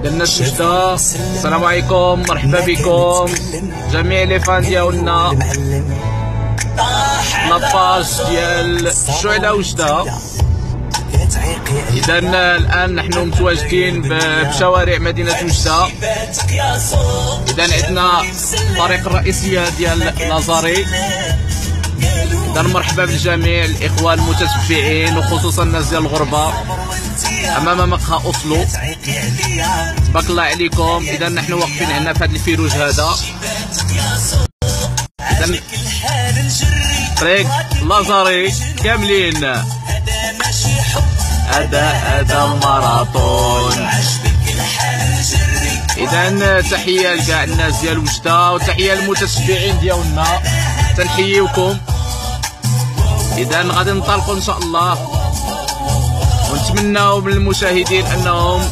درنا الشتا. السلام عليكم، مرحبا بكم جميع لي فان ديالنا لاباج ديال الشعلة وجدة. إذا الآن نحن متواجدين بشوارع مدينة وجدة. إذا عندنا الطريق الرئيسية ديال لازاري. إذا مرحبا بالجميع الإخوة المتتبعين وخصوصا الناس ديال الغربة أمام مقهى أوسلو. تبارك الله عليكم. إذا نحن واقفين هنا في هذا الفيروج هذا. إذا طريق لازاري كاملين. هذا ماراثون. إذا تحية لكاع الناس ديال وجدة وتحية للمتتبعين ديالنا، تنحييكم. إذا غادي ننطلقوا إن شاء الله، ونتمناو من المشاهدين أنهم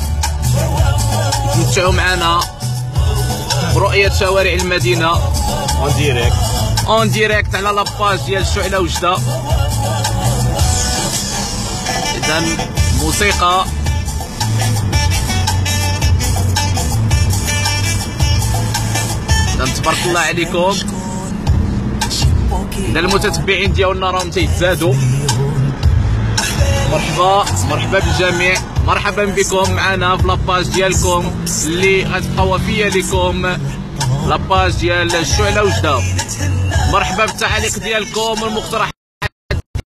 يتمتعوا معنا برؤية شوارع المدينة اون ديريكت على لاباج ديال الشعلة وجدة. إذا موسيقى تبارك الله عليكم. إذا المتتبعين ديالنا راهم تيتزادوا. مرحبا بالجميع، مرحبا بكم معنا في لاباج ديالكم اللي غتبقى وفيه لكم، لاباج ديال الشعلة وجدة. مرحبا بالتعاليق ديالكم والمقترحات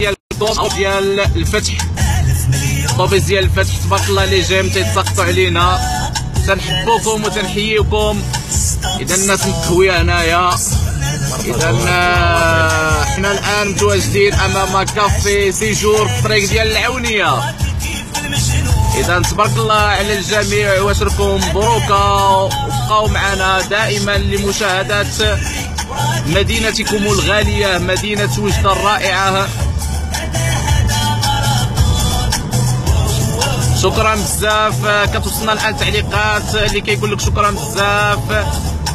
ديالكم ديال الفتح، الطوبيس ديال الفتح تبارك الله اللي جايين تيتسقطوا علينا. تنحبوكم وتنحييكم. اذا الناس مكويه هنايا. اذا حنا الان متواجدين امام كافي سيجور في الطريق ديال العونيه. اذا تبارك الله على الجميع واشركم مبروكه، وبقاو معنا دائما لمشاهده مدينتكم الغاليه مدينه وجدة الرائعه. شكرا بزاف. كتوصلنا الان تعليقات اللي كيقول لك شكرا بزاف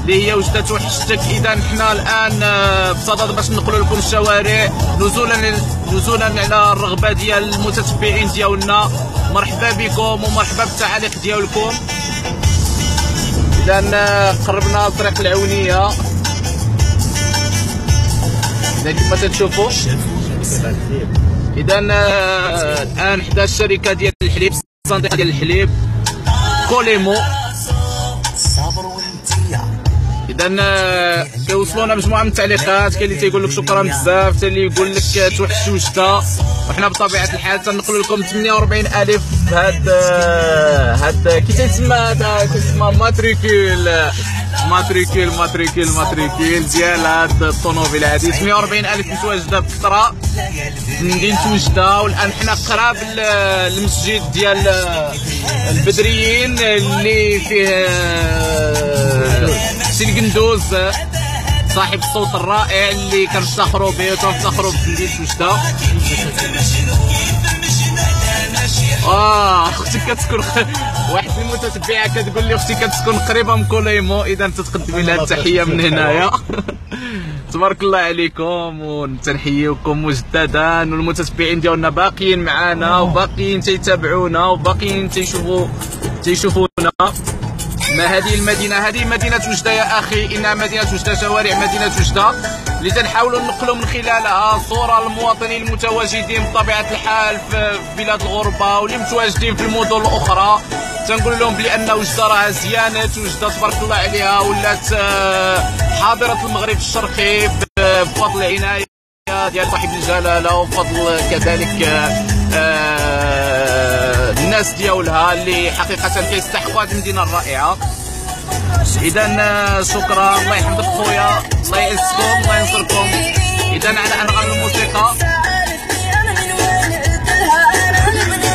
اللي هي وجدة توحشتك. اذا حنا الان بصدد باش نقلوا لكم الشوارع نزولا على الرغبه ديال المتتبعين ديالنا. مرحبا بكم ومرحبا بالتعاليق ديالكم. اذا قربنا لطريق العونيه. اذا كما تشوفوا اذا الان حدا الشركه ديال الحليب، الصندوق ديال الحليب كوليمو. اذا كيوصلونا مجموعه من التعليقات، كاين اللي تيقول لك شكرا بزاف، حتى اللي يقول لك توحش وجدة. وحنا بطبيعه الحال تنقلوا لكم 48,000 هاد كي تيتسمى هذا كيتسمى ماتريكيل ديال هاد الطوموبيل هادي. 48,000 متواجده بالقطره في مدينه وجدة. والان حنا قراب المسجد ديال البدريين اللي فيه سي القندوز صاحب الصوت الرائع اللي كنفتخروا به وتنفتخروا في مدينه وجدة. اختي كتكون واحد المتتبعه كتقول لي اختي كتكون قريبه من كوليمو. اذا تتقدمي لها التحيه من هنايا. تبارك الله عليكم وتنحييكم مجددا. والمتتبعين ديالنا باقيين معنا وباقيين تيتابعونا وباقيين تيشوفونا. ما هذه المدينه؟ هذه مدينه وجدة يا اخي، انها مدينه وجدة، شوارع مدينه وجدة اللي تنحاولوا ننقلوا من خلالها صوره للمواطنين المتواجدين بطبيعه الحال في بلاد الغربه واللي متواجدين في المدن الاخرى. تنقول لهم بلي ان وجدة راها زيانت، وجدة تبارك الله عليها ولات حاضره المغرب الشرقي بفضل العنايه ديال صاحب الجلاله وبفضل كذلك الناس ديالها اللي حقيقه كيستحقوا هذه المدينه الرائعه. اذا شكرا، الله يحفظك خويا، الله يعزكم، الله ينصركم. اذا على انغام الموسيقى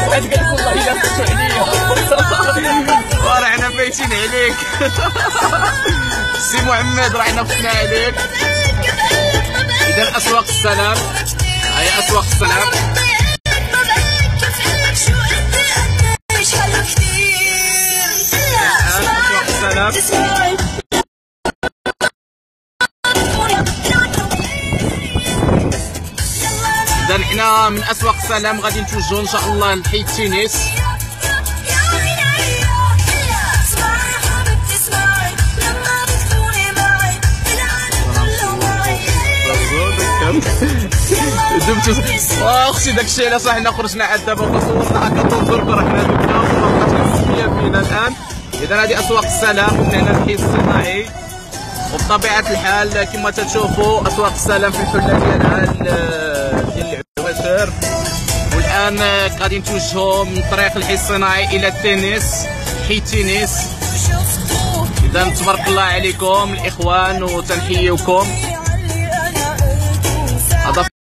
واحد قال لك والله الا فتحوا عليا راه حنا فايتين عليك. سي محمد راه حنا فتحنا عليك. اذا اسواق السلام، هي اسواق السلام. اذا حنا من اسواق السلام غادي نتوجهوا ان شاء الله لحي التينيس. دمتو اختي داكشي علاش حنا خرجنا عاد دابا وصورنا هكا تنظر راه حنا دبنا ومابقاش مسميه فينا الان. اذا هذه اسواق السلام ومن هنا الحي الصناعي، وبطبيعه الحال كما تشوفوا اسواق السلام في الحله ديال العواشر. والان غادي نتوجهوا من طريق الحي الصناعي الى التنس، حي التنس. اذا تبارك الله عليكم الاخوان وتنحييكم. هذا